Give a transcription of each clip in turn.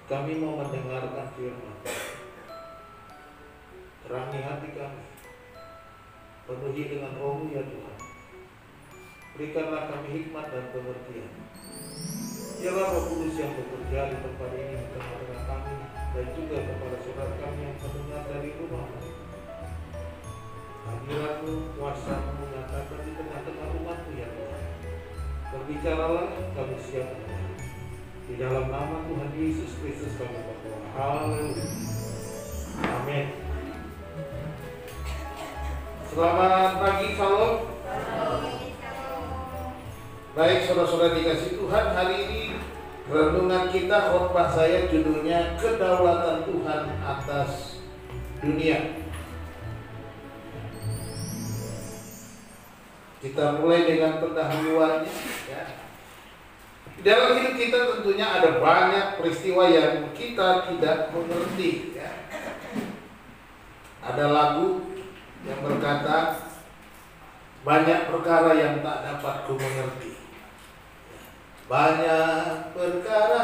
Kami mau mendengarkan firman. Terangi hati kami, penuhi dengan Roh-Mu ya Tuhan. Berikanlah kami hikmat dan pengertian. Biarlah Roh Kudus yang bekerja di tempat ini di tengah-tengah kami, dan juga kepada saudara kami yang mendengar dari rumah. Hadirat-Mu, kuasa-Mu nyatakan di tengah-tengah umat-Mu ya Tuhan. Berbicaralah, kami siap mendengar. Di dalam nama Tuhan Yesus Kristus kami berdoa. Haleluya. Amin. Selamat pagi, Shalom. Baik, saudara-saudara dikasih Tuhan, hari ini renungan kita, khotbah saya judulnya Kedaulatan Tuhan atas Dunia. Kita mulai dengan pendahuluannya ya. Dalam hidup kita tentunya ada banyak peristiwa yang kita tidak mengerti ya. Ada lagu yang berkata, banyak perkara yang tak dapat ku mengerti. Banyak perkara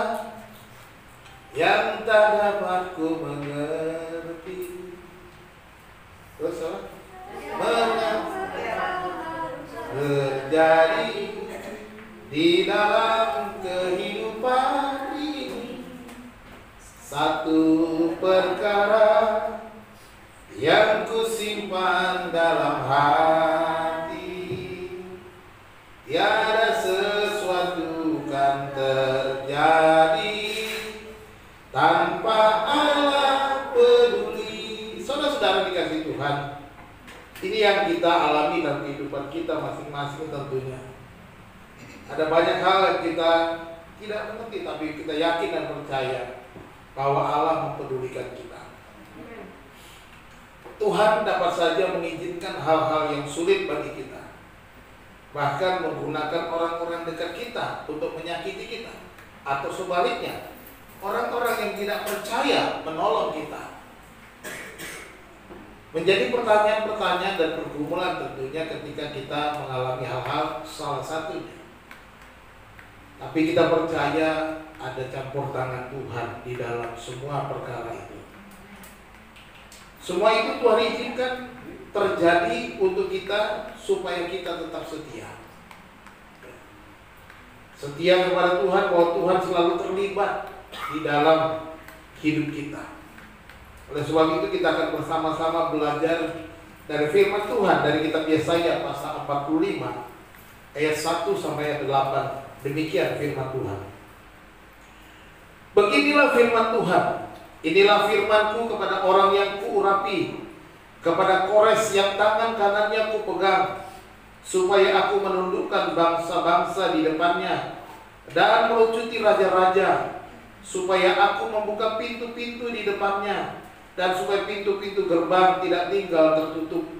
yang tak dapat ku mengerti. Terus apa? Terjadi di dalam kehidupan ini, satu perkara yang ku simpan dalam hati, tiada sesuatu kan terjadi tanpa Allah peduli. Saudara-saudara dikasih Tuhan, ini yang kita alami dalam kehidupan kita masing-masing tentunya. Ada banyak hal yang kita tidak mengerti, tapi kita yakin dan percaya bahwa Allah mempedulikan kita. Tuhan dapat saja mengizinkan hal-hal yang sulit bagi kita, bahkan menggunakan orang-orang dekat kita untuk menyakiti kita, atau sebaliknya orang-orang yang tidak percaya menolong kita. Menjadi pertanyaan-pertanyaan dan pergumulan tentunya ketika kita mengalami hal-hal, salah satunya. Tapi kita percaya ada campur tangan Tuhan di dalam semua perkara itu. Semua itu Tuhan izinkan terjadi untuk kita supaya kita tetap setia. Setia kepada Tuhan, bahwa Tuhan selalu terlibat di dalam hidup kita. Oleh sebab itu kita akan bersama-sama belajar dari firman Tuhan dari kitab Yesaya pasal 45 ayat 1 sampai ayat 8. Demikian firman Tuhan. Beginilah firman Tuhan. Inilah firman-Ku kepada orang yang kuurapi, kepada Kores yang tangan kanannya kupegang, supaya aku menundukkan bangsa-bangsa di depannya dan melucuti raja-raja, supaya aku membuka pintu-pintu di depannya, dan supaya pintu-pintu gerbang tidak tinggal tertutup.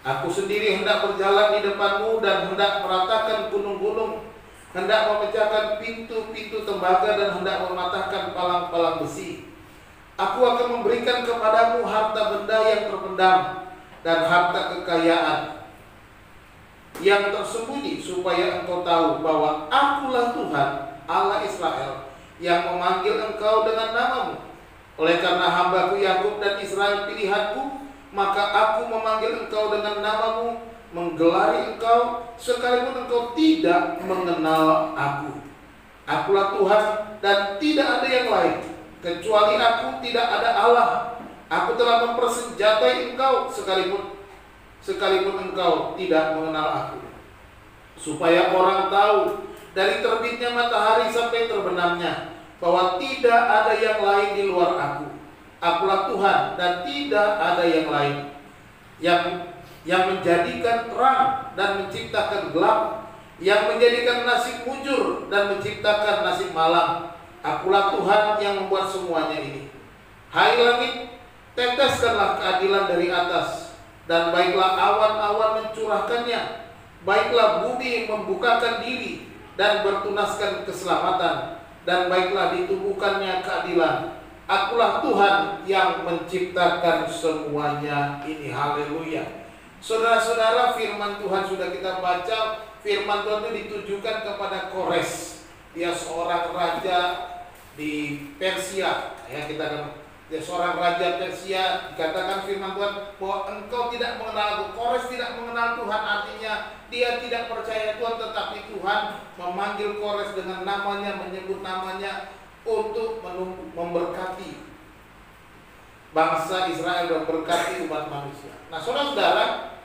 Aku sendiri hendak berjalan di depanmu dan hendak meratakan gunung-gunung, hendak memecahkan pintu-pintu tembaga dan hendak mematahkan palang-palang besi. Aku akan memberikan kepadamu harta benda yang terpendam dan harta kekayaan yang tersembunyi, supaya engkau tahu bahwa Akulah Tuhan Allah Israel yang memanggil engkau dengan namamu. Oleh karena hamba-Ku Yakub dan Israel pilihan-Ku, maka Aku memanggil engkau dengan namamu, menggelari engkau sekalipun engkau tidak mengenal Aku. Akulah Tuhan dan tidak ada yang lain. Kecuali Aku tidak ada Allah. Aku telah mempersenjatai engkau sekalipun engkau tidak mengenal Aku, supaya orang tahu dari terbitnya matahari sampai terbenamnya bahwa tidak ada yang lain di luar Aku. Akulah Tuhan dan tidak ada yang lain, yang menjadikan terang dan menciptakan gelap, yang menjadikan nasib mujur dan menciptakan nasib malam. Akulah Tuhan yang membuat semuanya ini. Hai langit, teteskanlah keadilan dari atas, dan baiklah awan-awan mencurahkannya. Baiklah bumi membukakan diri dan bertunaskan keselamatan, dan baiklah ditumbuhkannya keadilan. Akulah Tuhan yang menciptakan semuanya ini. Haleluya. Saudara-saudara, firman Tuhan sudah kita baca. Firman Tuhan itu ditujukan kepada Kores. Dia seorang raja di Persia, ya kita akan seorang raja Persia, dikatakan firman Tuhan bahwa engkau tidak mengenal aku. Kores tidak mengenal Tuhan, artinya dia tidak percaya Tuhan, tetapi Tuhan memanggil Kores dengan namanya, menyebut namanya untuk memberkati bangsa Israel dan berkati umat manusia. Nah, saudara-saudara,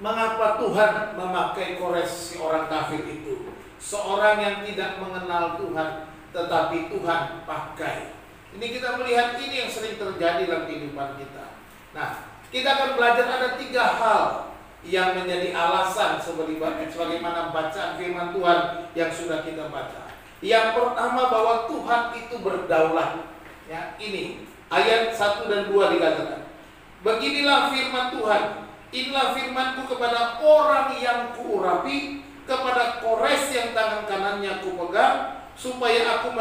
mengapa Tuhan memakai Kores, si orang kafir itu, seorang yang tidak mengenal Tuhan, tetapi Tuhan pakai. Ini kita melihat ini yang sering terjadi dalam kehidupan kita. Nah, kita akan belajar ada 3 hal yang menjadi alasan sebagaimana bacaan firman Tuhan yang sudah kita baca. Yang pertama, bahwa Tuhan itu berdaulat. Ya, ini ayat 1 dan 2 dikatakan, beginilah firman Tuhan, inilah firmanku kepada orang yang kuurapi, kepada Kores yang tangan kanannya kupegang, supaya aku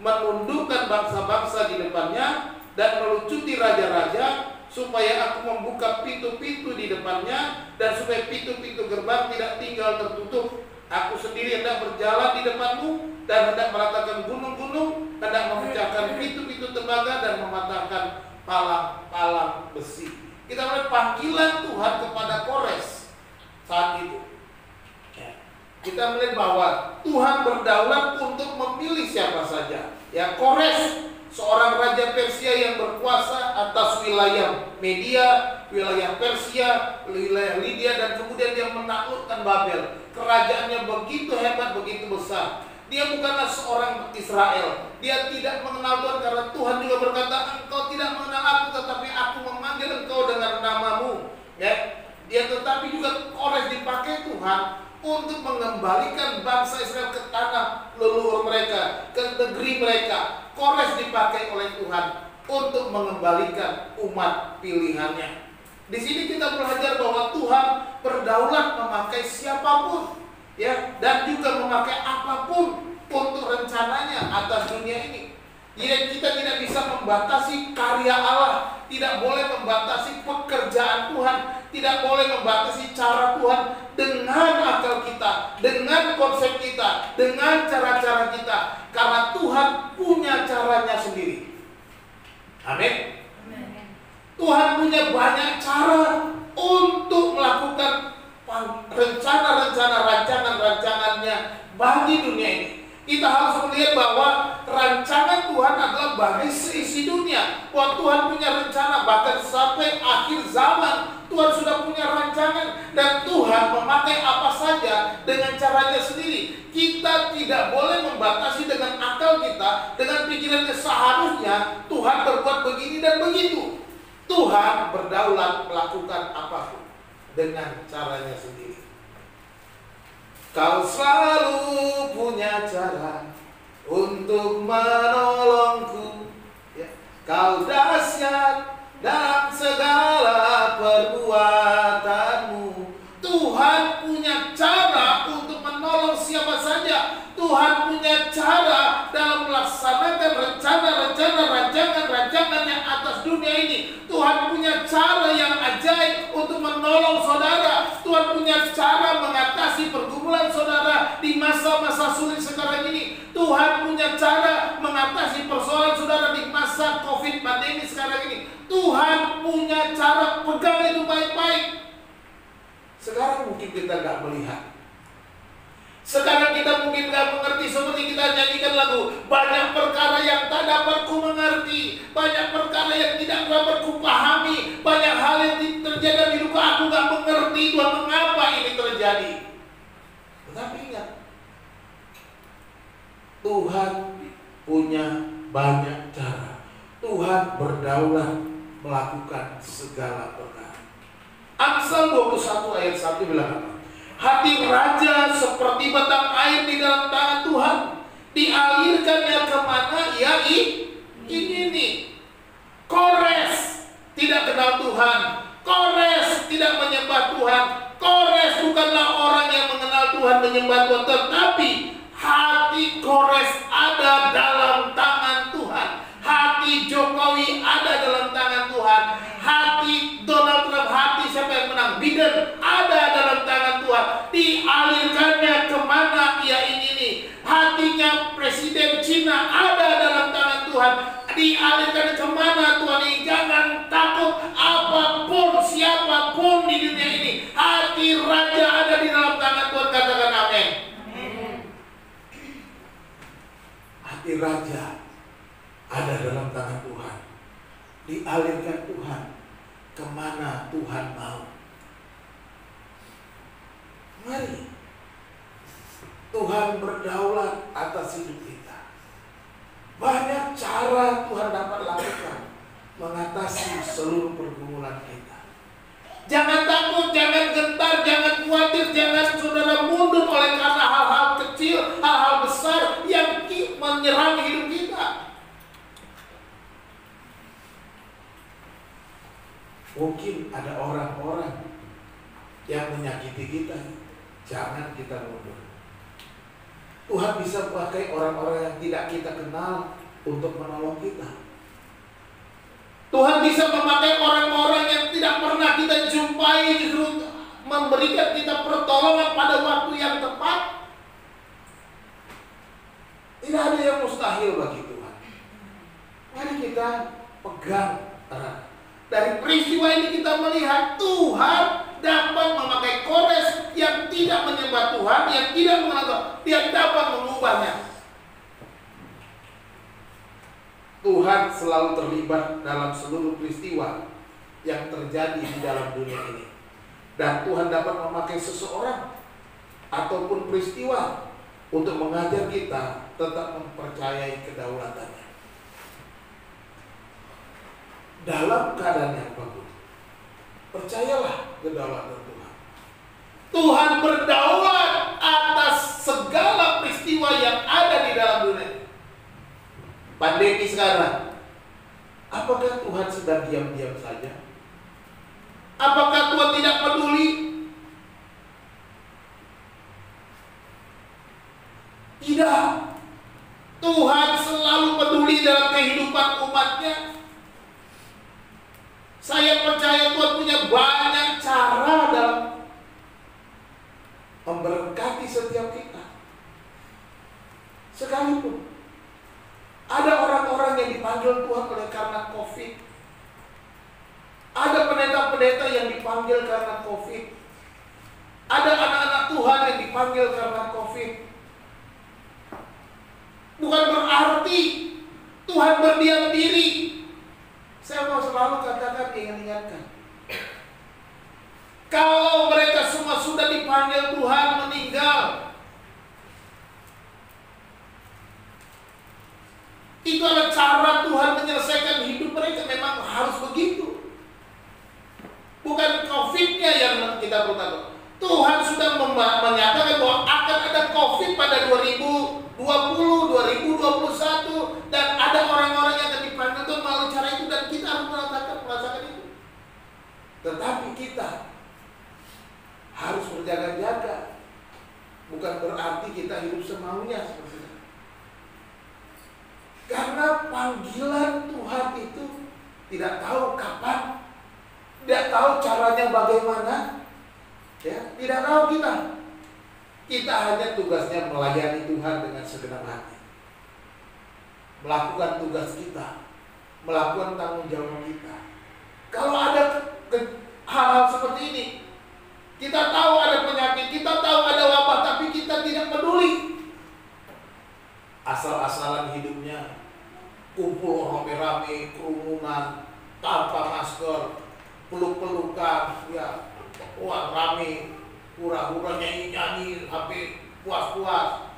menundukkan bangsa-bangsa di depannya dan melucuti raja-raja, supaya aku membuka pintu-pintu di depannya, dan supaya pintu-pintu gerbang tidak tinggal tertutup. Aku sendiri hendak berjalan di depanmu dan hendak meratakan gunung-gunung, hendak memecahkan pintu-pintu tembaga dan mematahkan palang-palang besi. Kita melihat panggilan Tuhan kepada Kores saat itu. Kita melihat bahwa Tuhan berdaulat untuk memilih siapa saja. Ya, Kores, seorang raja Persia yang berkuasa atas wilayah Media, wilayah Persia, wilayah Lydia, dan kemudian dia menaklukkan Babel. Kerajaannya begitu hebat, begitu besar. Dia bukanlah seorang Israel. Dia tidak mengenal Tuhan, karena Tuhan juga berkata, engkau tidak mengenal aku, tetapi aku memanggil engkau dengan namamu. Ya, dia tetapi juga Kores dipakai Tuhan untuk mengembalikan bangsa Israel ke tanah leluhur mereka, ke negeri mereka. Kores dipakai oleh Tuhan untuk mengembalikan umat pilihannya. Di sini kita belajar bahwa Tuhan berdaulat memakai siapapun, ya, dan juga memakai apapun untuk rencananya atas dunia ini. Jadi kita tidak bisa membatasi karya Allah, tidak boleh membatasi pekerjaan Tuhan, tidak boleh membatasi cara Tuhan dengan akal kita, dengan konsep kita, dengan cara-cara kita, karena Tuhan punya caranya sendiri. Amin. Tuhan punya banyak cara untuk melakukan rencana-rencana, rancangan-rancangannya bagi dunia ini. Kita harus melihat bahwa rancangan Tuhan adalah bagi seisi dunia. Bahwa Tuhan punya rencana, bahkan sampai akhir zaman Tuhan sudah punya rancangan, dan Tuhan memakai apa saja dengan caranya sendiri. Kita tidak boleh membatasi dengan akal kita, dengan pikirannya. Seharusnya Tuhan berbuat begini dan begitu. Tuhan berdaulat melakukan apapun dengan caranya sendiri. Kau selalu punya cara untuk menolongku, ya. Kau dahsyat dalam segala perbuatanmu. Tuhan punya cara untuk menolong siapa saja. Tuhan punya cara dalam melaksanakan rencana-rencana, rancangan-rancangannya atas dunia ini. Tuhan punya cara yang ajaib untuk menolong saudara. Tuhan punya cara mengatasi pergumulan saudara di masa-masa sulit sekarang ini. Tuhan punya cara mengatasi persoalan saudara di masa COVID pandemi sekarang ini. Tuhan punya cara, pegang itu baik-baik. Sekarang mungkin kita nggak melihat. Sekarang kita mungkin nggak mengerti, seperti kita nyanyikan lagu, banyak perkara yang tak dapat ku mengerti, banyak perkara yang tidak dapat ku pahami, banyak hal yang terjadi di hidupku, aku nggak mengerti Tuhan mengapa ini terjadi. Tetapi ingat, Tuhan punya banyak cara. Tuhan berdaulat melakukan segala perkara. Amsal 21 ayat 1 bilang apa? Hati raja seperti batang air di dalam tangan Tuhan, dialirkannya kemana ia ingin. Kores tidak kenal Tuhan, Kores tidak menyembah Tuhan, Kores bukanlah orang yang mengenal Tuhan, menyembah Tuhan, tetapi hati Kores ada dalam tangan Tuhan. Hati Jokowi ada dalam tangan Tuhan. Hati Donald Trump, hati siapa yang menang, Biden, ada dalam tangan Tuhan. Dialirkannya kemana ia ingini. Hatinya Presiden presiden Cina ada dalam tangan Tuhan. Dialihkan kemana Tuhan ini? Jangan takut apapun, siapapun di dunia ini. Hati raja ada di dalam tangan Tuhan. Katakan amin. Hati raja ada dalam tangan Tuhan. Dialirkan Tuhan kemana Tuhan mau. Mari Tuhan berdaulat atas hidup kita. Banyak cara Tuhan dapat lakukan mengatasi seluruh pergumulan kita. Jangan takut, jangan gentar, jangan khawatir, jangan saudara mundur oleh karena hal-hal kecil, hal-hal besar yang menyerang hidup kita. Mungkin ada orang-orang yang menyakiti kita. Jangan kita mundur. Tuhan bisa pakai orang-orang yang tidak kita kenal untuk menolong kita. Tuhan bisa memakai orang-orang yang tidak pernah kita jumpai, justru memberikan kita pertolongan pada waktu yang tepat. Tidak ada yang mustahil bagi Tuhan. Mari kita pegang erat. Dari peristiwa ini kita melihat Tuhan dapat memakai Kores yang tidak menyembah Tuhan, yang tidak mengenal, dia dapat mengubahnya. Tuhan selalu terlibat dalam seluruh peristiwa yang terjadi di dalam dunia ini. Dan Tuhan dapat memakai seseorang ataupun peristiwa untuk mengajar kita tetap mempercayai kedaulatannya. Dalam keadaan yang bagus, percayalah kedaulatan Tuhan. Tuhan berdaulat atas segala peristiwa yang ada di dalam dunia. Pandemi sekarang, apakah Tuhan sedang diam-diam saja? Apakah Tuhan tidak peduli? Tidak. Tuhan selalu peduli dalam kehidupan umatnya. Saya percaya Tuhan punya banyak cara dalam memberkati setiap kita. Sekalipun ada orang-orang yang dipanggil Tuhan oleh karena COVID. Ada pendeta-pendeta yang dipanggil karena COVID. Ada anak-anak Tuhan yang dipanggil karena COVID. Bukan berarti Tuhan berdiam diri. Saya mau selalu katakan, ingatkan. Kalau mereka semua sudah dipanggil Tuhan meninggal, itu adalah cara Tuhan menyelesaikan hidup mereka. Memang harus begitu. Bukan COVID-nya yang kita perlu tahu. Tuhan sudah menyatakan bahwa akan ada COVID pada 2020, 2021, dan ada orang-orang yang akan dipanggil Tuhan melalui cara itu, dan kita harus merasakan itu. Tetapi kita harus berjaga-jaga. Bukan berarti kita hidup semaunya seperti itu. Karena panggilan Tuhan itu tidak tahu kapan, tidak tahu caranya bagaimana, ya, tidak tahu kita. Kita hanya tugasnya melayani Tuhan dengan segenap hati, melakukan tugas kita, melakukan tanggung jawab kita. Kalau ada hal-hal seperti ini, kita tahu ada penyakit, kita tahu ada wabah, tapi kita tidak peduli. Asal-asalan hidupnya, kumpul rame-rame, kerumunan, tanpa masker, peluk-pelukan, ya, wah rame, hura-hura, nyanyi-nyanyi, sampai puas-puas.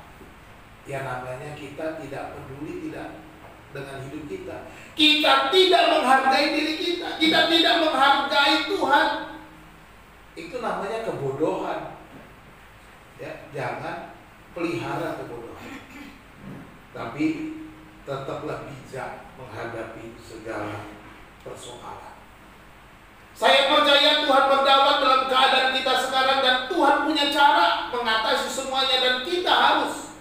Ya namanya kita tidak peduli tidak dengan hidup kita. Kita tidak menghargai diri kita. Kita tidak menghargai Tuhan. Itu namanya kebodohan. Ya, jangan pelihara kebodohan. Tapi tetaplah bijak menghadapi segala persoalan. Saya percaya Tuhan berdaulat dalam keadaan kita sekarang, dan Tuhan punya cara mengatasi semuanya, dan kita harus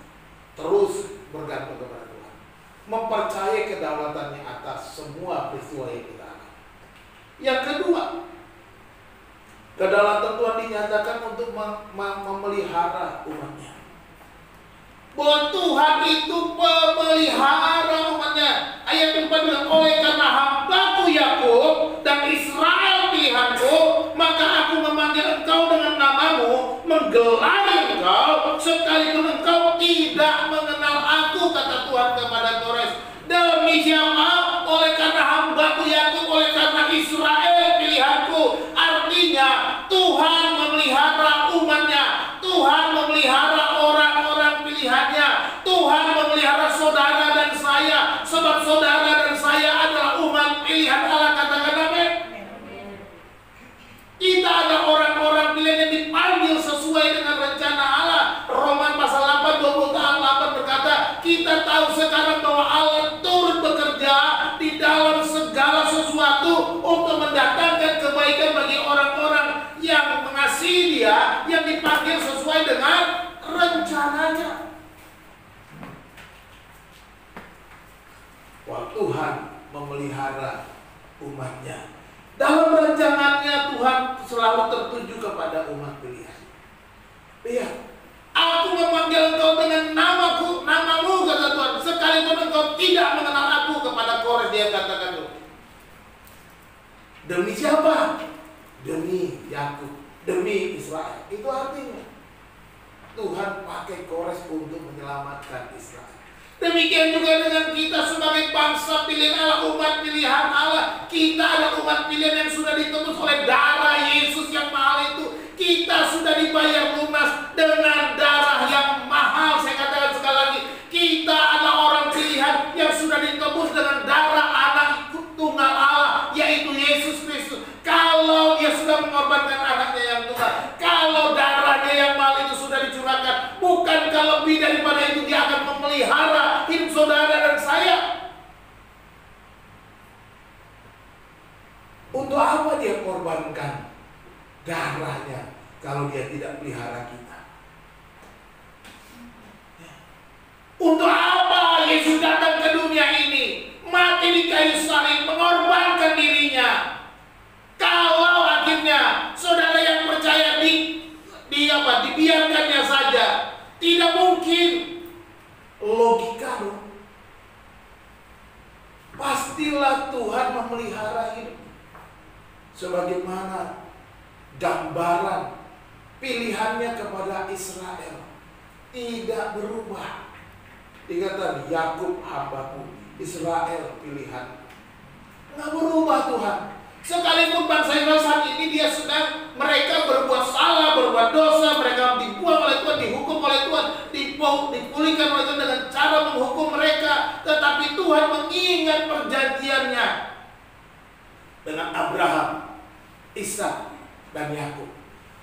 terus bergantung kepada Tuhan, mempercayai kedaulatannya atas semua peristiwa yang kita alami. Yang kedua, kedaulatan Tuhan dinyatakan untuk memelihara umatnya. bahwa Tuhan itu pemelihara umatnya. Ayat 4 bilang, oleh karena hambaku Yakub dan Israel pilihanku, maka aku memanggil engkau dengan namamu, menggelari engkau, sekalipun engkau tidak mengenal aku, kata Tuhan kepada Kores. Demi siapa? Oleh karena hambaku Yakub, oleh karena Israel pilihanku. Artinya Tuhan memelihara umatnya, Tuhan memelihara orang-orang pilihannya, Tuhan memelihara saudara dan saya, sebab saudara dan saya adalah umat pilihan Allah. Katakan amin. Kita ada orang-orang pilihan yang dipanggil sesuai dengan rencana Allah. Roma pasal 8 28 berkata, kita tahu sekarang bahwa Allah turut bekerja di dalam segala sesuatu untuk mendatangkan kebaikan bagi orang-orang yang mengasihi Dia, yang dipanggil sesuai dengan rencananya. Wah, Tuhan memelihara umatnya. Dalam rancangannya Tuhan selalu tertuju kepada umat pilihan. Iya, aku memanggil engkau dengan namamu, kata Tuhan, sekalipun engkau tidak mengenal aku, kepada Kores dia katakan itu. Demi siapa? Demi Yakub, demi Israel. Itu artinya Tuhan pakai Kores untuk menyelamatkan Israel. Demikian juga dengan kita sebagai bangsa pilihan Allah, umat pilihan Allah. Kita adalah umat pilihan yang sudah ditebus oleh darah Yesus yang mahal itu. Kita sudah dibayar lunas dengan darah yang mahal. Saya katakan sekali lagi, kita adalah orang pilihan yang sudah ditebus dengan darah anak tunggal Allah, yaitu Yesus Kristus. Kalau Dia sudah mengorbankan anaknya yang tunggal, kalau darahnya yang mahal itu sudah dicurahkan, bukankah lebih daripada itu Dia akan memelihara hidup saudara dan saya? Untuk apa Dia korbankan darahnya kalau Dia tidak pelihara kita? Untuk apa Yesus datang ke dunia ini, mati di kayu salib, mengorbankan dirinya? Kalau akhirnya saudara yang percaya dibiarkannya saja, tidak mungkin. Logika dong. Pastilah Tuhan memelihara hidup. Sebagaimana gambaran pilihannya kepada Israel tidak berubah. Dikatakan Yakub hambaku, Israel pilihan. Nggak berubah Tuhan. Sekalipun bangsa Israel saat ini mereka berbuat salah, berbuat dosa, mereka dibuang oleh Tuhan, dihukum oleh Tuhan, dipulihkan oleh Tuhan dengan cara menghukum mereka. Tetapi Tuhan mengingat perjanjiannya dengan Abraham, Ishak, dan Yakub.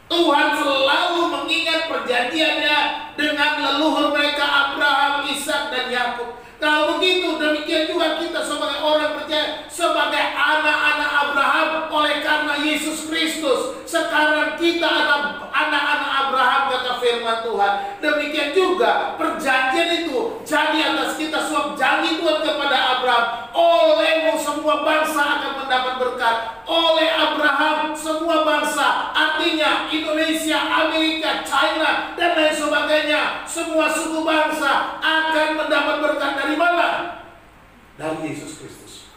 Tuhan selalu mengingat perjanjiannya dengan leluhur mereka, Abraham, Ishak, dan Yakub. Kalau begitu, demikian juga kita sebagai orang percaya, sebagai anak-anak Abraham, oleh karena Yesus Kristus, sekarang kita adalah anak-anak Abraham, kata firman Tuhan. Demikian juga perjanjian itu jadi atas kita, sebab janji Tuhan kepada Abraham, olehmu semua bangsa akan mendapat berkat. Oleh Abraham semua bangsa, artinya Indonesia, Amerika, China, dan lain sebagainya, semua suku bangsa akan mendapat berkat. Dari mana? Dari Yesus Kristus.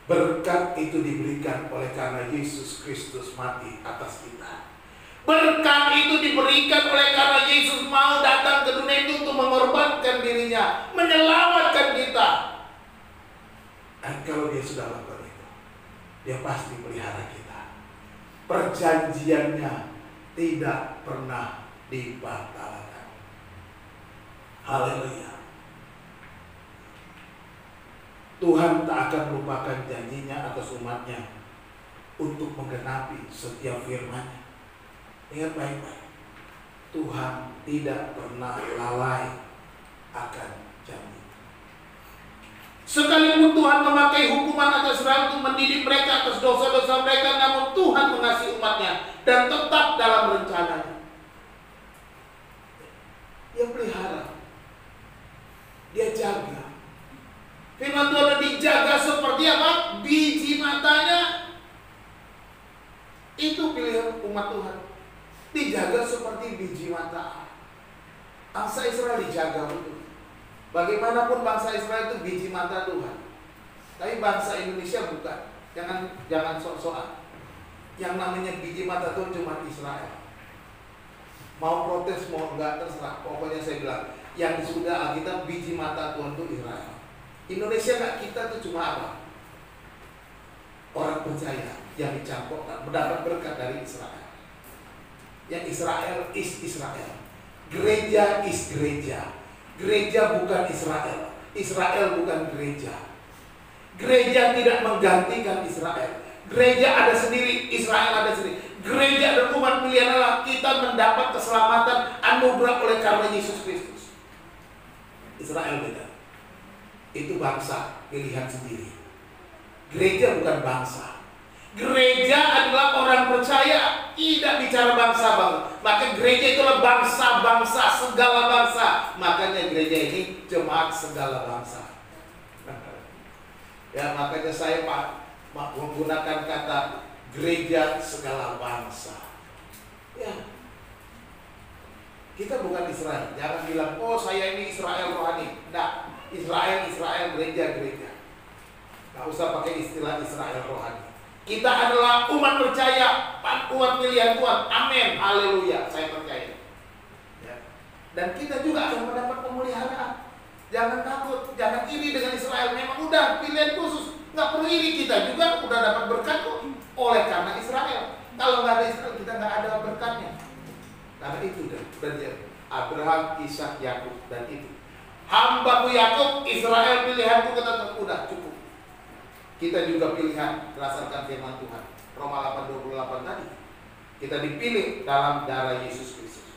Berkat itu diberikan oleh karena Yesus Kristus mati atas kita. Berkat itu diberikan oleh karena Yesus mau datang ke dunia itu untuk mengorbankan dirinya, menyelamatkan kita. Dan kalau Dia sudah lakukan itu, Dia pasti pelihara kita. Perjanjiannya tidak pernah dibatalkan. Haleluya. Tuhan tak akan melupakan janjinya atas umatnya untuk menggenapi setiap firman-Nya. Ingat baik-baik, Tuhan tidak pernah lalai akan janji. Sekalipun Tuhan memakai hukuman atas Israel untuk mendidik mereka atas dosa-dosa mereka, namun Tuhan mengasihi umatnya dan tetap dalam rencananya. Dia pelihara, Dia jaga. Firman Tuhan dijaga seperti apa? Biji matanya. Itu pilihan umat Tuhan. Dijaga seperti biji mata. Bangsa Israel dijaga betul. Bagaimanapun bangsa Israel itu biji mata Tuhan. Tapi bangsa Indonesia bukan. Jangan sok-sokan. Yang namanya biji mata Tuhan cuma Israel. Mau protes mau enggak terserah. Pokoknya saya bilang, yang sudah kita biji mata Tuhan itu Israel. Indonesia enggak, kita itu cuma apa? Orang percaya yang dicampurkan mendapat berkat dari Israel. Yang Israel is Israel. Gereja is gereja. Gereja bukan Israel. Israel bukan gereja. Gereja tidak menggantikan Israel. Gereja ada sendiri, Israel ada sendiri. Gereja dan umat pilihan Allah, kita mendapat keselamatan anugerah oleh karena Yesus Kristus. Israel beda. Itu bangsa pilihan sendiri. Gereja bukan bangsa. Gereja adalah orang percaya, tidak bicara bangsa-bangsa. Maka gereja itulah bangsa-bangsa, segala bangsa. Makanya gereja ini jemaat segala bangsa. Ya, makanya saya menggunakan kata gereja segala bangsa. Ya, kita bukan Israel. Jangan bilang, oh saya ini Israel rohani. Nah, Israel gereja. Nggak usah pakai istilah Israel rohani. Kita adalah umat percaya, umat pilihan Tuhan. Amin, haleluya. Saya percaya. Ya. Dan kita juga akan mendapat pemeliharaan. Jangan takut, jangan iri dengan Israel. Memang udah pilihan khusus, nggak perlu iri. Kita juga udah dapat berkat kok. Oleh karena Israel. Kalau nggak ada Israel, kita nggak ada berkatnya. Karena itu dan Abraham, Ishak, Yakub dan itu. Hambaku Yakub, Israel pilihanku, kata udah cukup. Kita juga pilihan berdasarkan firman Tuhan. Roma 8:28 tadi. Kita dipilih dalam darah Yesus Kristus.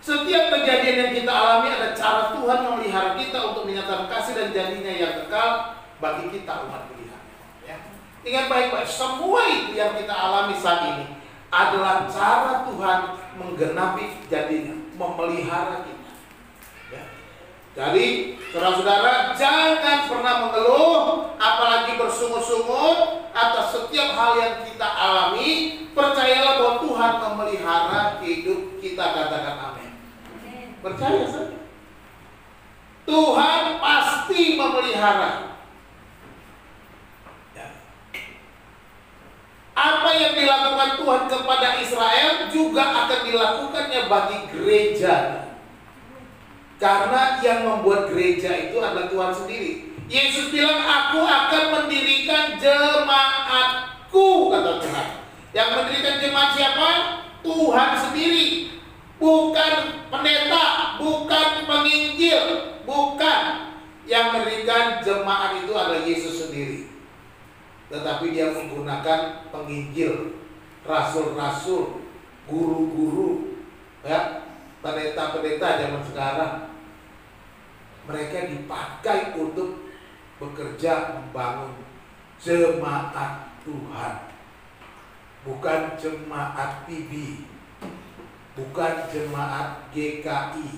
Setiap kejadian yang kita alami ada cara Tuhan memelihara kita untuk menyatakan kasih dan janjinya yang kekal bagi kita umat pilihan. Ya. Ingat baik-baik, semua itu yang kita alami saat ini adalah cara Tuhan menggenapi janjinya, memelihara kita. Ya. Jadi, saudara-saudara, jangan pernah mengeluh, apalagi bersungut-sungut atas setiap hal yang kita alami. Percayalah bahwa Tuhan memelihara hidup kita. Katakan amin. Percaya saja. Tuhan pasti memelihara. Ya. Apa yang dilakukan Tuhan kepada Israel juga akan dilakukannya bagi gereja. Karena yang membuat gereja itu adalah Tuhan sendiri. Yesus bilang, aku akan mendirikan jemaatku, kata Tuhan. Yang mendirikan jemaat siapa? Tuhan sendiri. Bukan pendeta, bukan penginjil, bukan. Yang mendirikan jemaat itu adalah Yesus sendiri. Tetapi dia menggunakan penginjil, rasul-rasul, guru-guru, ya, pendeta-pendeta zaman sekarang. Mereka dipakai untuk bekerja membangun jemaat Tuhan, bukan jemaat PB, bukan jemaat GKI,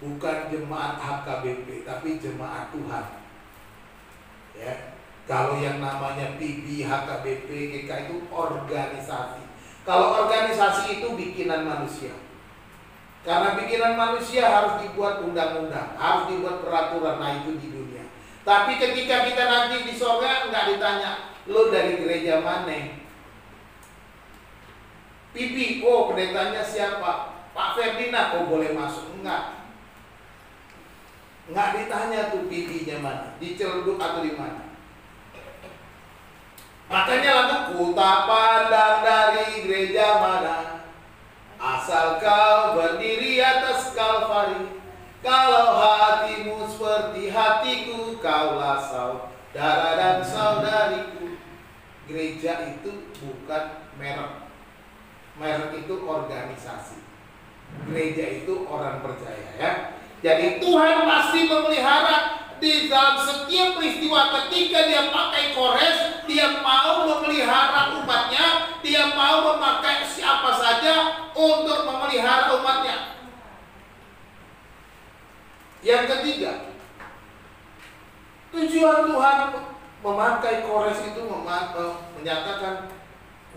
bukan jemaat HKBP, tapi jemaat Tuhan. Ya, kalau yang namanya PB, HKBP, GKI itu organisasi. Kalau organisasi itu bikinan manusia. Karena bikinan manusia harus dibuat undang-undang, harus dibuat peraturan, nah itu di dunia. Tapi ketika kita nanti di surga nggak ditanya, lo dari gereja mana? Pipi, oh pendetanya siapa? Pak Ferdinand, oh boleh masuk. Enggak ditanya tuh pipinya mana, di Ciledug atau di mana. Makanya lagu ku tak pandang dari gereja mana, asal kau berdiri atas Kalvari. Kalau hatimu seperti hatiku, kaulah saudara dan saudariku. Gereja itu bukan merek. Merek itu organisasi. Gereja itu orang percaya, ya. Jadi Tuhan pasti memelihara di dalam setiap peristiwa. Ketika dia pakai Kores, dia mau memelihara umatnya. Dia mau memakai siapa saja untuk memelihara umatnya. Yang ketiga, tujuan Tuhan memakai Kores itu menyatakan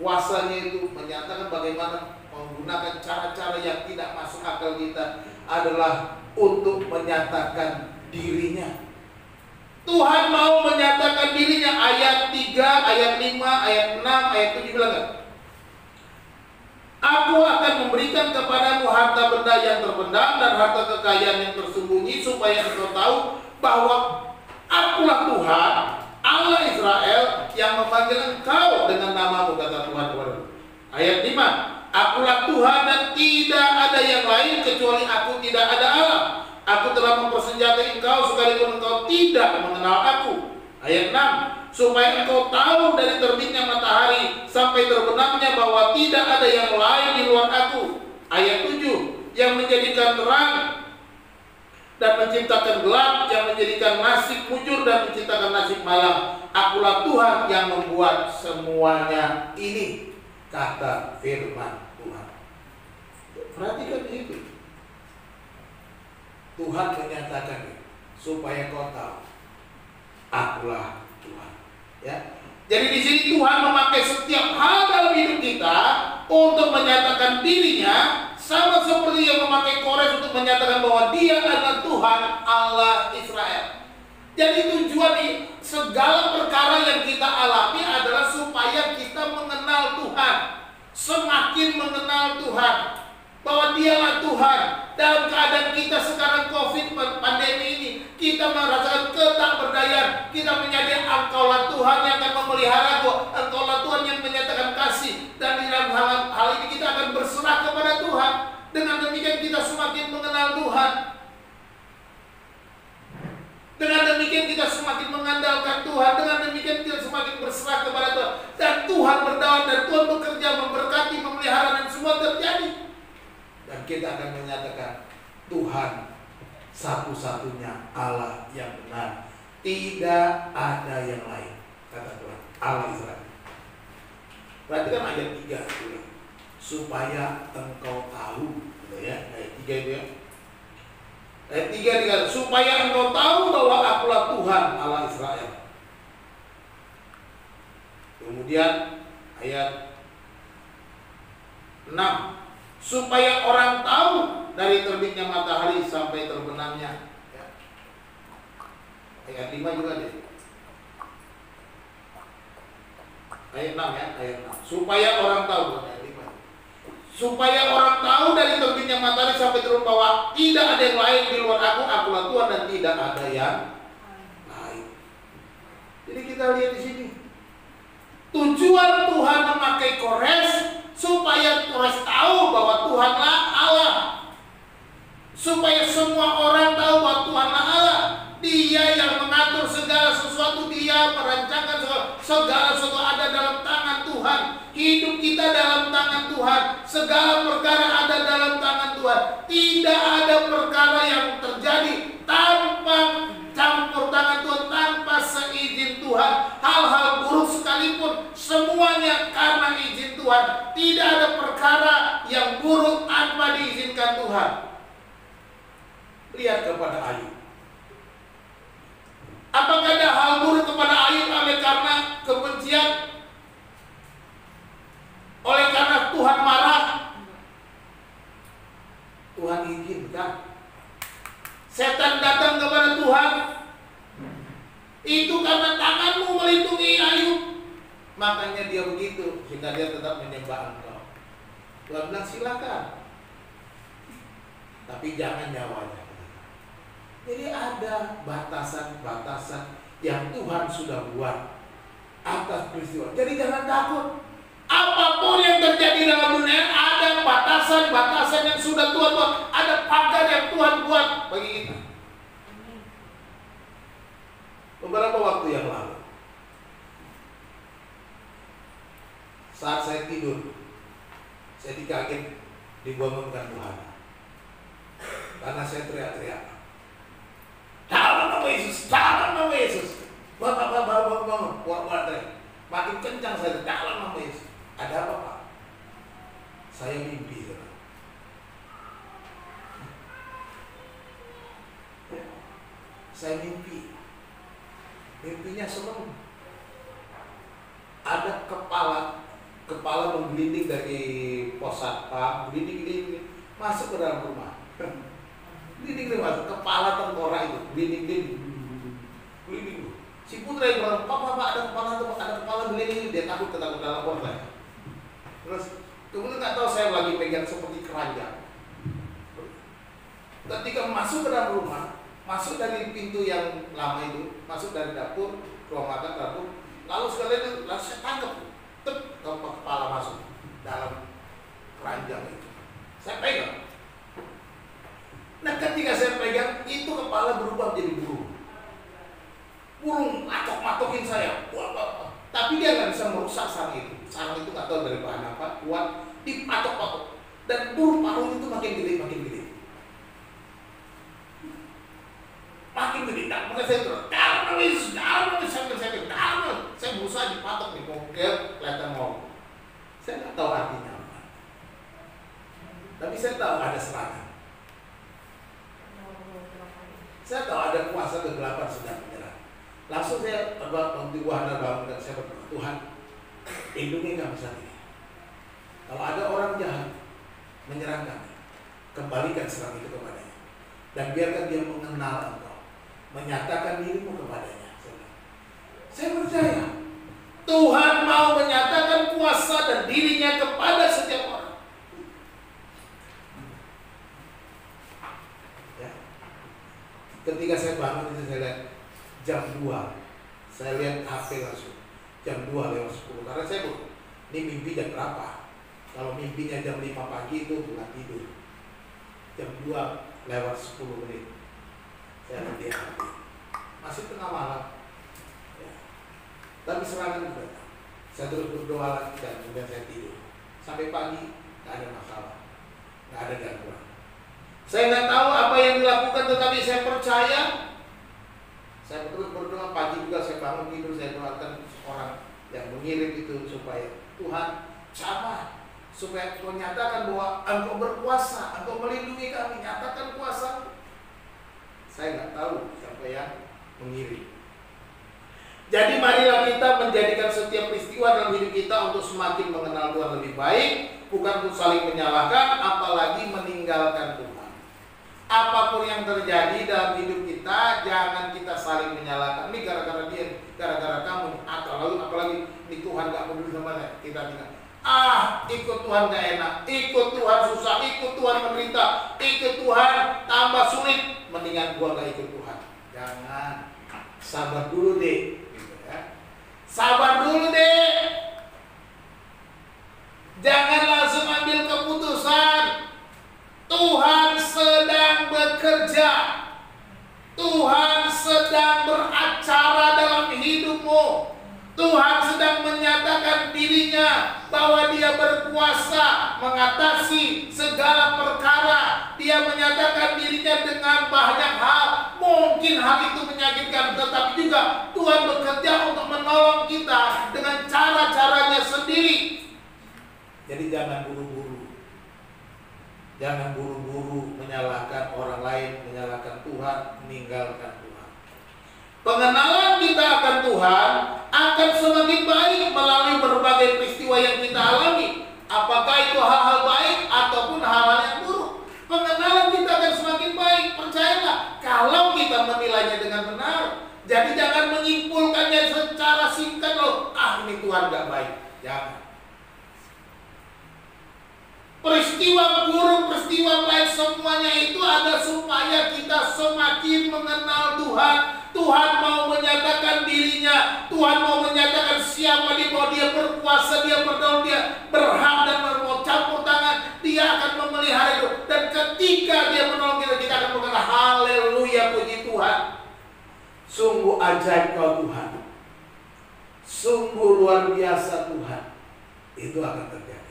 kuasanya, itu menyatakan bagaimana menggunakan cara-cara yang tidak masuk akal kita adalah untuk menyatakan dirinya. Tuhan mau menyatakan dirinya. Ayat 3, ayat 5, ayat 6, ayat 7 bilang, aku akan memberikan kepadamu harta benda yang terpendam dan harta kekayaan yang tersembunyi, supaya engkau tahu bahwa akulah Tuhan Allah Israel yang memanggil engkau dengan namamu, kata Tuhan kepadamu. Ayat 5, akulah Tuhan dan tidak ada yang lain kecuali aku, tidak ada Allah. Aku telah mempersenjatai engkau sekalipun engkau tidak mengenal aku. Ayat 6, supaya engkau tahu dari terbitnya matahari sampai terbenamnya bahwa tidak ada yang lain di luar aku. Ayat 7, yang menjadikan terang dan menciptakan gelap, yang menjadikan nasib mujur dan menciptakan nasib malam. Akulah Tuhan yang membuat semuanya ini, kata firman Tuhan. Perhatikan di situ. Tuhan menyatakan supaya kau tahu, akulah Tuhan. Ya. Jadi di sini Tuhan memakai setiap hal dalam hidup kita untuk menyatakan dirinya, sama seperti yang memakai Kores untuk menyatakan bahwa Dia adalah Tuhan Allah Israel. Jadi tujuan segala perkara yang kita alami adalah supaya kita mengenal Tuhan, semakin mengenal Tuhan, bahwa Dialah Tuhan. Dalam keadaan kita sekarang COVID pandemi ini, kita merasakan ketakberdayaan. Kita menyadari Engkaulah Tuhan yang akan memeliharaku, Engkaulah Tuhan yang menyatakan kasih. Dan di dalam hal ini kita akan berserah kepada Tuhan. Dengan demikian kita semakin mengenal Tuhan. Dengan demikian kita semakin mengandalkan Tuhan. Dengan demikian kita semakin berserah kepada Tuhan. Dan Tuhan berdawan dan Tuhan bekerja memberkati, memelihara, dan semua terjadi. Dan kita akan menyatakan Tuhan satu-satunya Allah yang benar, tidak ada yang lain, kata Tuhan Allah Israel. Perhatikan ayat 3 dulu, supaya engkau tahu, gitu ya, ayat 3 itu ya. Ayat 3 dikatakan, supaya engkau tahu bahwa akulah Tuhan Allah Israel. Kemudian ayat 6, supaya orang tahu dari terbitnya matahari sampai terbenamnya. Ya. Ayat 5 juga deh. Ayat 6 ya, ayat 6. Supaya orang tahu, ayat 5. Supaya orang tahu dari terbitnya matahari sampai terbenam bahwa tidak ada yang lain di luar aku, akulah Tuhan dan tidak ada yang lain. Jadi kita lihat di sini. Tujuan Tuhan memakai Kores supaya Kores tahu bahwa Tuhanlah Allah. Supaya semua orang tahu bahwa Tuhanlah Allah. Dia yang mengatur segala sesuatu, Dia merancangkan segala sesuatu ada dalam tangan Tuhan. Hidup kita dalam tangan Tuhan. Segala perkara ada dalam tangan Tuhan. Tidak ada perkara yang terjadi tanpa campur tangan Tuhan, tanpa seizin Tuhan. Hal-hal buruk sekalipun semuanya karena izin Tuhan. Tidak ada perkara yang buruk tanpa diizinkan Tuhan. Lihat kepada Ayub. Apakah ada hal buruk kepada Ayub oleh karena kebencian? Oleh karena Tuhan marah? Tuhan izinkan. Setan datang kepada Tuhan. Itu karena tanganmu melindungi Ayub. Makanya dia begitu, sehingga dia tetap menyembah Engkau. Tuhan bilang silakan, tapi jangan nyawanya. Jadi ada batasan-batasan yang Tuhan sudah buat atas peristiwa. Jadi jangan takut. Apapun yang terjadi dalam dunia, ada batasan-batasan yang sudah Tuhan buat. Ada pagar yang Tuhan buat bagi kita. Beberapa waktu yang lalu, saat saya tidur, saya dikaget dibangunkan Tuhan. Karena saya teriak-teriak, dalam nama Yesus, dalam nama Yesus. Bangun, buat teriak. Makin kencang saya, dalam nama Yesus. Ada apa, Pak? Saya mimpi. Saya mimpi. Mimpinya serem. Ada kepala kepala menggelinding dari pos satpam, gelinding masuk ke dalam rumah. Gelinding masuk, kepala tengkorak itu, gelinding. Si putra yang bilang, Papa ada kepala gelinding, dia takut dalam portnya. Terus kemudian nggak tahu saya lagi pegang seperti keranjang. Ketika masuk ke dalam rumah, masuk dari pintu yang lama itu, masuk dari dapur, ruang makan dapur, lalu sekalian itu langsung saya tangkap, kepala masuk dalam keranjang itu. Saya pegang. Nah ketika saya pegang, itu kepala berubah menjadi burung. Burung matok-matokin saya. Wah. Tapi dia nggak bisa merusak sarang itu. Sarang itu nggak tahu dari bahan apa, kuat, dipatok-patok. Dan burung parung itu makin gede. Makin gede, tak makanya saya terus, saya berusaha dipatok nih, kelihatan mau. Saya nggak tahu artinya apa. Tapi saya tahu ada serangan. Saya tahu ada kuasa kegelapan sedang menyerang. Langsung saya bangun dan saya berdoa, Tuhan, lindungi kami saat ini. Kalau ada orang jahat menyerang kami, kembalikan serang itu kepadanya. Dan biarkan dia mengenal Engkau, menyatakan dirimu kepadanya. Saya percaya Tuhan mau menyatakan kuasa dan dirinya kepada setiap orang. Ya. Ketika saya bangun itu saya lihat jam 2, saya lihat HP langsung jam 2:10. Karena saya ini mimpi jam berapa? Kalau mimpinya jam 5 pagi itu bukan tidur. Jam 2:10 menit. Saya lihat HP. Masih tengah malam. Ya. Tapi serangan juga. Saya terus berdoa lagi dan kemudian saya tidur. Sampai pagi nggak ada masalah, nggak ada gangguan. Saya nggak tahu apa yang dilakukan, tetapi saya percaya. Saya terus berdoa, pagi juga saya bangun tidur, saya doakan orang yang mengirim itu supaya Tuhan sama, supaya Tuhan nyatakan bahwa Engkau berkuasa, Engkau melindungi kami, nyatakan kuasa. Saya nggak tahu siapa yang mengirim. Jadi marilah kita menjadikan setiap peristiwa dalam hidup kita untuk semakin mengenal Tuhan lebih baik, bukan untuk saling menyalahkan, apalagi meninggalkan Tuhan. Apapun yang terjadi dalam hidup kita, jangan kita saling menyalahkan. Ini gara-gara dia, gara-gara kamu, atau apalagi ini Tuhan gak peduli sama kita bilang, ikut Tuhan gak enak, ikut Tuhan susah, ikut Tuhan menderita, ikut Tuhan tambah sulit, mendingan gua gak ikut Tuhan. Jangan, sabar dulu deh, gitu ya. Sabar dulu deh. Jangan langsung ambil keputusan. Tuhan sedang bekerja. Tuhan sedang beracara dalam hidupmu. Tuhan sedang menyatakan dirinya bahwa Dia berkuasa mengatasi segala perkara. Dia menyatakan dirinya dengan banyak hal. Mungkin hal itu menyakitkan, tetapi juga Tuhan bekerja untuk menolong kita dengan cara-caranya sendiri. Jadi jangan buru-buru. Jangan buru-buru menyalahkan orang lain, menyalahkan Tuhan, meninggalkan Tuhan. Pengenalan kita akan Tuhan akan semakin baik melalui berbagai peristiwa yang kita alami. Apakah itu hal-hal baik ataupun hal-hal yang buruk. Pengenalan kita akan semakin baik, percayalah, kalau kita menilainya dengan benar. Jadi jangan menyimpulkannya secara singkat loh, ini Tuhan gak baik. Jangan. Peristiwa buruk, peristiwa baik, semuanya itu ada supaya kita semakin mengenal Tuhan. Tuhan mau menyatakan dirinya, Tuhan mau menyatakan siapa Dia, bahwa Dia berkuasa, Dia berdaulat, Dia berhak dan mau campur tangan, Dia akan memelihara itu. Dan ketika Dia menolong kita, kita akan berkata, haleluya, puji Tuhan. Sungguh ajaib Kau Tuhan. Sungguh luar biasa Tuhan. Itu akan terjadi.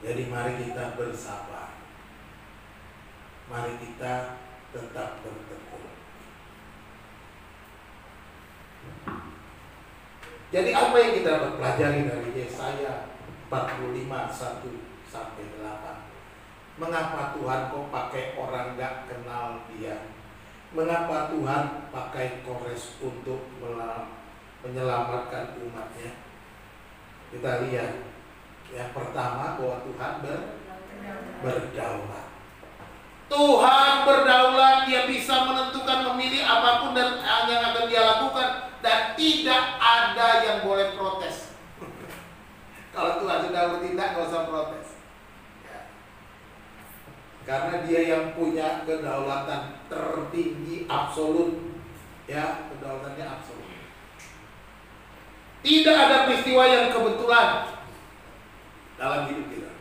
Jadi mari kita bersabar. Mari kita tetap bertekun. Jadi apa yang kita pelajari dari Yesaya 45:1-8? Mengapa Tuhan kok pakai orang gak kenal Dia? Mengapa Tuhan pakai Kores untuk menyelamatkan umatnya? Kita lihat yang pertama bahwa Tuhan berdaulat. Tuhan berdaulat, Dia bisa menentukan, memilih apapun dan yang akan Dia lakukan, dan tidak ada yang boleh protes. Kalau Tuhan sudah bertindak, nggak usah protes. Ya. Karena Dia yang punya kedaulatan tertinggi, absolut. Ya, kedaulatannya absolut. Tidak ada peristiwa yang kebetulan dalam hidup kita.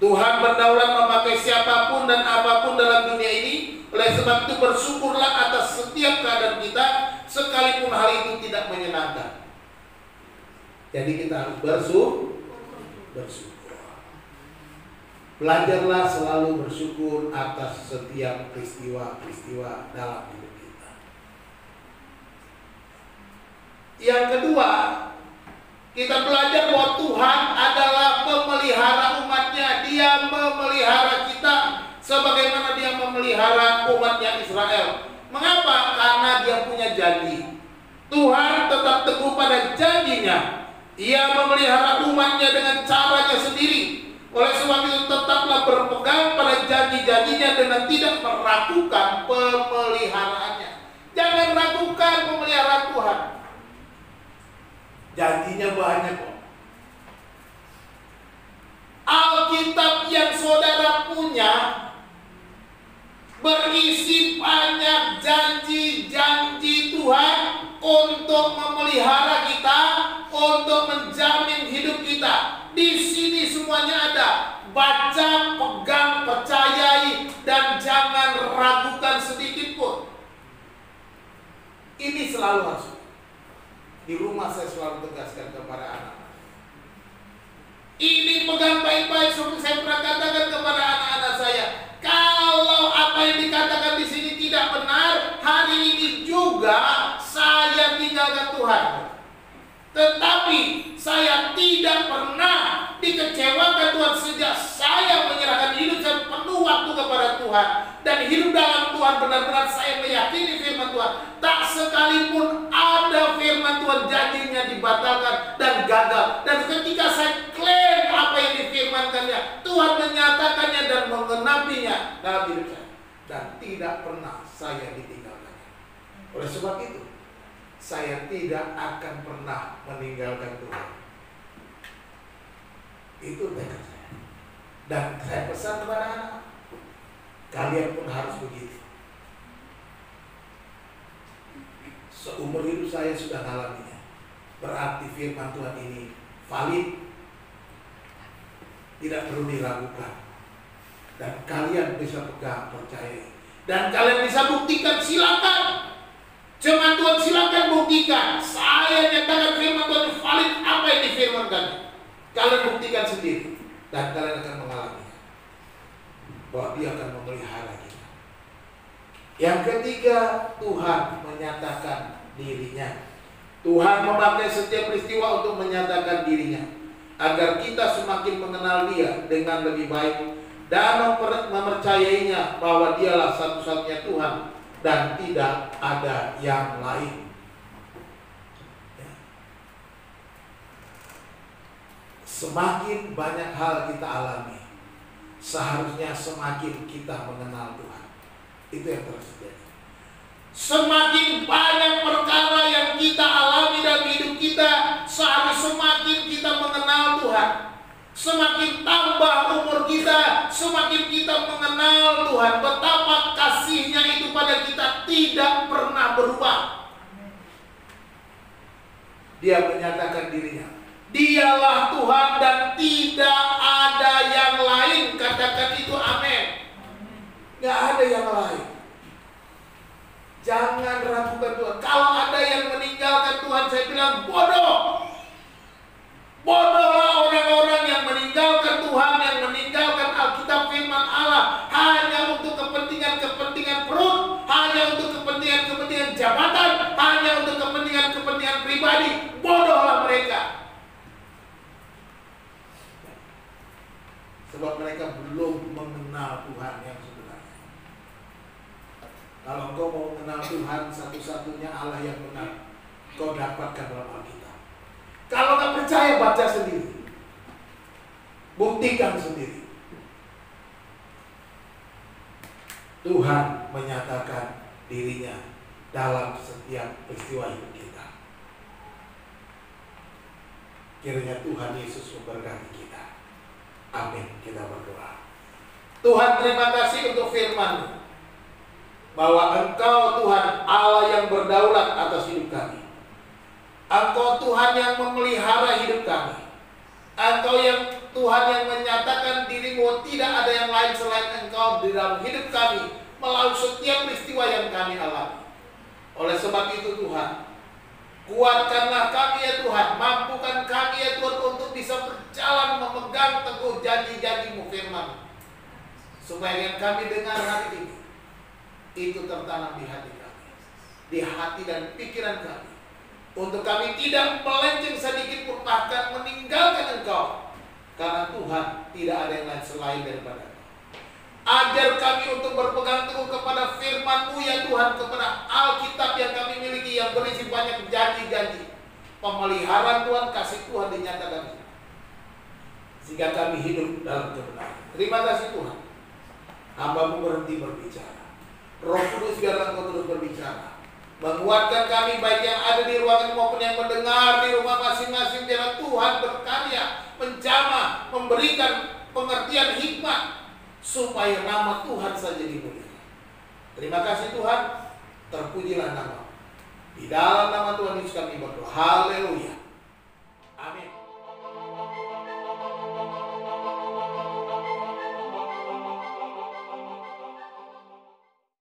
Tuhan berdaulat memakai siapapun dan apapun dalam dunia ini. Oleh sebab itu bersyukurlah atas setiap keadaan kita, sekalipun hal itu tidak menyenangkan. Jadi kita harus bersyukur. Belajarlah selalu bersyukur atas setiap peristiwa-peristiwa dalam hidup kita. Yang kedua, kita belajar bahwa Tuhan adalah pemelihara umatnya. Dia memelihara kita sebagaimana Dia memelihara umatnya Israel. Mengapa? Karena Dia punya janji. Tuhan tetap teguh pada janjinya. Ia memelihara umatnya dengan caranya sendiri. Oleh sebab itu tetaplah berpegang pada janji-janjinya dengan tidak meragukan pemeliharaannya. Jangan ragukan pemeliharaan Tuhan. Janjinya banyak kok. Alkitab yang saudara punya berisi banyak janji-janji Tuhan untuk memelihara kita, untuk menjamin hidup kita. Di sini semuanya ada. Baca, pegang, percayai, dan jangan ragukan sedikit pun. Ini selalu harus. Di rumah saya selalu tegaskan kepada anak. Ini pegang baik-baik, seperti saya pernah katakan kepada anak-anak saya. Kalau apa yang dikatakan di sini tidak benar, hari ini juga saya tinggalkan Tuhan. Tetapi saya tidak pernah dikecewakan Tuhan sejak saya menyerahkan hidup saya penuh waktu kepada Tuhan. Dan hidup dalam Tuhan, benar-benar saya meyakini firman Tuhan. Tak sekalipun ada firman Tuhan janjinya dibatalkan dan gagal. Dan ketika saya klaim apa yang difirmankannya, Tuhan menyatakannya dan mengenapinya dalam hidup saya. Dan tidak pernah saya ditinggalkan. Oleh sebab itu, saya tidak akan pernah meninggalkan Tuhan. Itu tekad saya. Dan saya pesan kepada anak, kalian pun harus begitu. Seumur hidup saya sudah mengalaminya. Berarti firman Tuhan ini valid, tidak perlu diragukan. Dan kalian bisa pegang, percaya. Dan kalian bisa buktikan, silakan. Jemaat Tuhan, silakan buktikan. Saya nyatakan firman Tuhan valid, apa yang difirmankan. Kalian buktikan sendiri. Dan kalian akan mengalami bahwa Dia akan memelihara kita. Yang ketiga, Tuhan menyatakan dirinya. Tuhan memakai setiap peristiwa untuk menyatakan dirinya, agar kita semakin mengenal Dia dengan lebih baik dan mempercayainya bahwa Dialah satu-satunya Tuhan dan tidak ada yang lain. Semakin banyak hal kita alami, seharusnya semakin kita mengenal Tuhan. Itu yang terus terjadi. Semakin banyak perkara yang kita alami dalam hidup kita, seharusnya semakin kita mengenal Tuhan. Semakin tambah umur kita, semakin kita mengenal Tuhan. Betapa kasih-Nya itu pada kita tidak pernah berubah. Dia menyatakan dirinya, Dialah Tuhan dan tidak ada yang lain. Katakan itu amin. Gak ada yang lain. Jangan ragukan Tuhan. Kalau ada yang meninggalkan Tuhan, saya bilang bodoh. Bodohlah orang-orang yang meninggalkan Tuhan, yang meninggalkan Alkitab firman Allah hanya untuk kepentingan-kepentingan perut, hanya untuk kepentingan-kepentingan jabatan, hanya untuk kepentingan-kepentingan pribadi. Bodohlah mereka. Sebab mereka belum mengenal Tuhan yang sebenarnya. Kalau engkau mau mengenal Tuhan, satu-satunya Allah yang benar, kau dapatkan dalam Alkitab. Kalau nggak percaya, baca sendiri. Buktikan sendiri. Tuhan menyatakan dirinya dalam setiap peristiwa hidup kita. Kiranya Tuhan Yesus memberkati kita. Amin. Kita berdoa. Tuhan, terima kasih untuk firman-Mu, bahwa Engkau Tuhan Allah yang berdaulat atas hidup kami. Engkau Tuhan yang memelihara hidup kami. Engkau yang Tuhan yang menyatakan diri-Mu, tidak ada yang lain selain Engkau di dalam hidup kami, melalui setiap peristiwa yang kami alami. Oleh sebab itu Tuhan, kuatkanlah kami ya Tuhan, mampukan kami ya Tuhan untuk bisa berjalan memegang teguh janji-janji-Mu, firman, supaya yang kami dengar hari ini itu tertanam di hati kami, di hati dan pikiran kami, untuk kami tidak melenceng sedikit pun, bahkan meninggalkan Engkau, karena Tuhan tidak ada yang lain selain daripada Engkau. Ajar kami untuk berpegang teguh kepada firman-Mu ya Tuhan, kepada Alkitab yang kami miliki, yang berisi banyak janji-janji pemeliharaan Tuhan, kasih Tuhan dinyatakan, sehingga kami hidup dalam kebenaran. Terima kasih Tuhan. Hamba-Mu berhenti berbicara. Roh Kudus biar Engkau terus berbicara, menguatkan kami baik yang ada di ruangan maupun yang mendengar di rumah masing-masing. Biar Tuhan berkarya, menjamah, memberikan pengertian hikmat, supaya nama Tuhan saja dimuliakan. Terima kasih Tuhan. Terpujilah nama. Di dalam nama Tuhan Yesus kami berdoa. Haleluya.